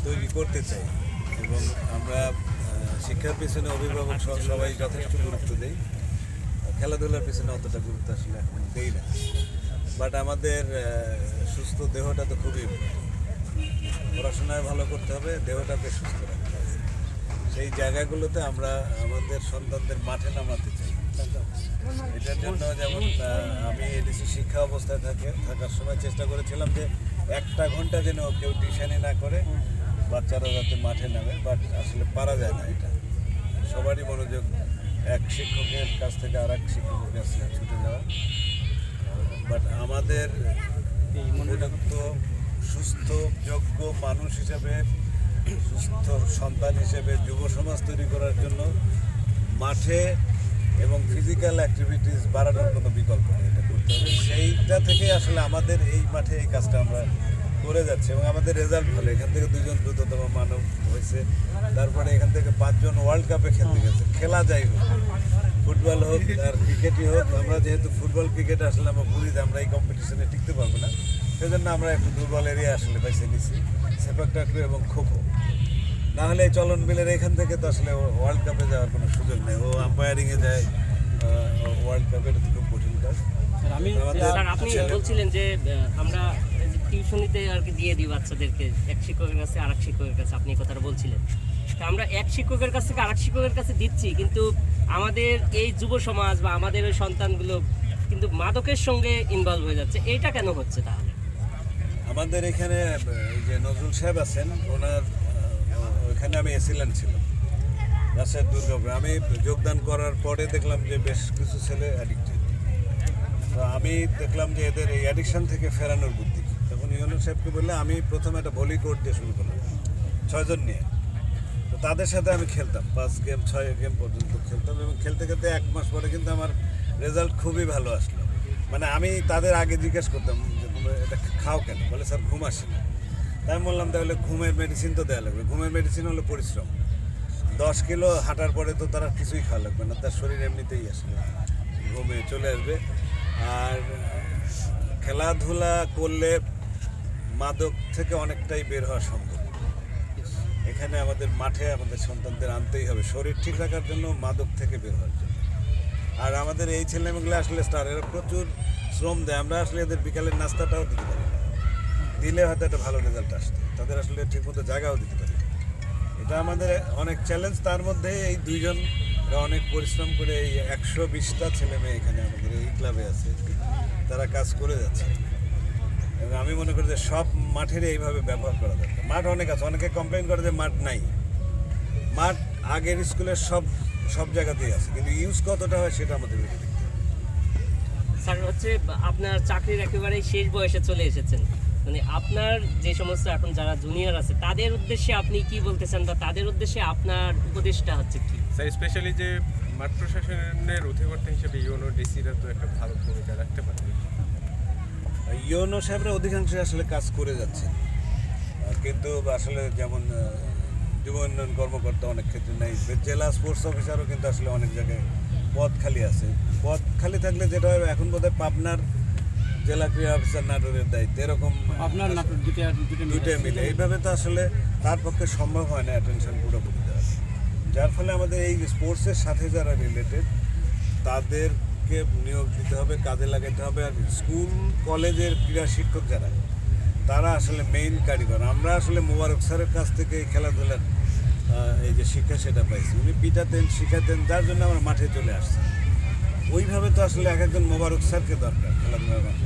তৈরি করতে চাই এবং আমরা শিক্ষার পেছনে অভিভাবক সবাই যথেষ্ট গুরুত্ব দেই, খেলাধুলার পেছনে অতটা গুরুত্ব আসলে এখন দেই না। বাট আমাদের সুস্থ দেহটা তো খুবই, পড়াশোনায় ভালো করতে হবে, দেহটাকে সুস্থ রাখতে হবে। সেই জায়গাগুলোতে আমরা আমাদের সন্তানদের মাঠে নামাতে চাই। এটার জন্য যেমন আমি এডিসি শিক্ষা অবস্থায় থাকার সময় চেষ্টা করেছিলাম যে 1 ঘন্টা যেন কেউ টিউশনি না করে বাচ্চারা যাতে মাঠে নামে, বাট আসলে পারা যায় না। এটা সবারই মনোযোগ এক শিক্ষকের কাছ থেকে আর এক শিক্ষকের কাছে ছুটে যাওয়া। বাট আমাদের উপযুক্ত সুস্থ যোগ্য মানুষ হিসেবে, সুস্থ সন্তান হিসেবে যুব সমাজ তৈরি করার জন্য মাঠে এবং ফিজিক্যাল অ্যাক্টিভিটিস বাড়ানোর কোনো বিকল্প নেই, এটা করতে হবে। সেইটা থেকে আসলে আমাদের এই মাঠে এই কাজটা আমরা করে যাচ্ছি এবং আমাদের রেজাল্ট ভালো। এখান থেকে 2 জন দ্রুততম মানব হয়েছে, তারপরে এখান থেকে 5 জন ওয়ার্ল্ড কাপে খেলতে গেছে। খেলা যাই হোক, ফুটবল হোক আর ক্রিকেটই হোক, আমরা যেহেতু ফুটবল ক্রিকেট আসলে আমরা বুঝি যে আমরা এই কম্পিটিশনে টিকতে পারবো না, সেজন্য আমরা একটু দুর্বল এরিয়া আসলে বেছে নিচ্ছি, সেপাক টাকরু এবং খোখো। না হলে এই চলন বিলের এখান থেকে তো আসলে ওয়ার্ল্ড কাপে যাওয়ার কোনো সুযোগ নেই। ও আম্পায়ারিংয়ে যায় ওয়ার্ল্ড কাপে, এটা খুব কঠিন কাজ। আপনি বলছিলেন যে আমরা টিউশনিতে আর কি দিয়ে দিই বাচ্চাদেরকে এক শিক্ষকের কাছে আরেক শিক্ষকের কাছে, আপনি এই কথাটা বলছিলেন। আমরা এক শিক্ষকের কাছ থেকে আরেক শিক্ষকের কাছে দিচ্ছি, কিন্তু আমাদের এই যুব সমাজ বা আমাদের ওই সন্তানগুলো কিন্তু মাদকের সঙ্গে ইনভলভ হয়ে যাচ্ছে। এইটা কেন হচ্ছে তাহলে? আমাদের এখানে যে নজরুল সাহেব আছেন, ওনার ওইখানে আমি অ্যাসিস্ট্যান্ট ছিলাম রাজশাহীর দুর্গাপুরে। আমি যোগদান করার পরে দেখলাম যে বেশ কিছু ছেলে অ্যাডিক্টেড। তো আমি দেখলাম যে এদের এই অ্যাডিকশান থেকে ফেরানোর বুদ্ধি। তখন ইউনুস সাহেবকে বললে আমি প্রথমে একটা ভলি কোর্ট দিয়ে শুরু করলাম 6 জন নিয়ে। তো তাদের সাথে আমি খেলতাম, 5 গেম 6 গেম পর্যন্ত খেলতাম এবং খেলতে খেলতে 1 মাস পরে কিন্তু আমার রেজাল্ট খুবই ভালো আসলো। মানে আমি তাদের আগে জিজ্ঞেস করতাম যে এটা খাও কেন, বলে স্যার ঘুম আসে না। তাই আমি বললাম তাহলে ঘুমের মেডিসিন তো দেওয়া লাগবে। ঘুমের মেডিসিন হলো পরিশ্রম। 10 কিলো হাঁটার পরে তো তারা কিছুই খাওয়া লাগবে না, তার শরীর এমনিতেই আসলে ঘুমে চলে আসবে। আর খেলাধুলা করলে মাদক থেকে অনেকটাই বের হওয়া সম্ভব। এখানে আমাদের মাঠে আমাদের সন্তানদের আনতেই হবে শরীর ঠিক রাখার জন্য, মাদক থেকে বের হওয়ার জন্য। আর আমাদের এই ছেলেমেয়েগুলো আসলে স্টার, এরা প্রচুর শ্রম দেয়। আমরা আসলে এদের বিকালের নাস্তাটাও দিতে পারি, দিলে হয়তো একটা ভালো রেজাল্ট আসতো। তাদের আসলে ঠিকমতো জায়গাও দিতে পারি। এটা আমাদের অনেক চ্যালেঞ্জ। তার মধ্যে এই 2 জন অনেক পরিশ্রম করে এই 120টা ছেলে মেয়ে এখানে আমাদের এই ক্লাবে আছে, তারা কাজ করে যাচ্ছে। এবং আমি মনে করি যে সব মাঠেরই এইভাবে ব্যবহার করা দরকার। মাঠ অনেক আছে, অনেকে কমপ্লেন করে যে মাঠ নাই। মাঠ আগের স্কুলের সব জায়গাতেই আছে, কিন্তু ইউজ কতটা হয় সেটা আমাদের দেখতে হবে। স্যার হচ্ছে আপনার চাকরির একেবারে শেষ বয়সে চলে এসেছেন, মানে আপনার যে সমস্ত এখন যারা জুনিয়র আছে তাদের উদ্দেশ্যে আপনি কি বলতে চান, বা তাদের উদ্দেশ্যে আপনার উপদেশটা হচ্ছে কি? স্যার স্পেশালি যে মাঠ প্রশাসনের অধিকর্তা হিসেবে ইউনো ডিসিরা তো একটা ভালো ভূমিকা রাখতে পারে। ইউনো সাহেবরা অধিকাংশই আসলে কাজ করে যাচ্ছে, কিন্তু আসলে যেমন যুব উন্নয়ন কর্মকর্তা অনেক ক্ষেত্রে নেই, জেলা স্পোর্টস অফিসারও কিন্তু আসলে অনেক জায়গায় পদ খালি আছে। পদ খালি থাকলে যেটা হয়, এখন বোধহয় পাবনার জেলা ক্রীড়া অফিসার নাটোরের দায়িত্ব, এরকম আপনার নাটোর দুইটা মিলে। এইভাবে তো আসলে তার পক্ষে সম্ভব হয় না অ্যাটেনশন পুরোপুরি দেওয়া। যার ফলে আমাদের এই স্পোর্টসের সাথে যারা রিলেটেড তাদেরকে নিয়োগ দিতে হবে, কাজে লাগাতে হবে। আর স্কুল কলেজের ক্রীড়া শিক্ষক যারা, তারা আসলে মেইন কারিগর। আমরা আসলে মোবারক স্যারের কাছ থেকে এই খেলাধুলার এই যে শিক্ষা সেটা পাইছি। উনি পিটাতেন, শিখাতেন, যার জন্য আমরা মাঠে চলে আসছি। ওইভাবে তো আসলে এক একজন মোবারক স্যারকে দরকার খেলাধুলার মাঠে।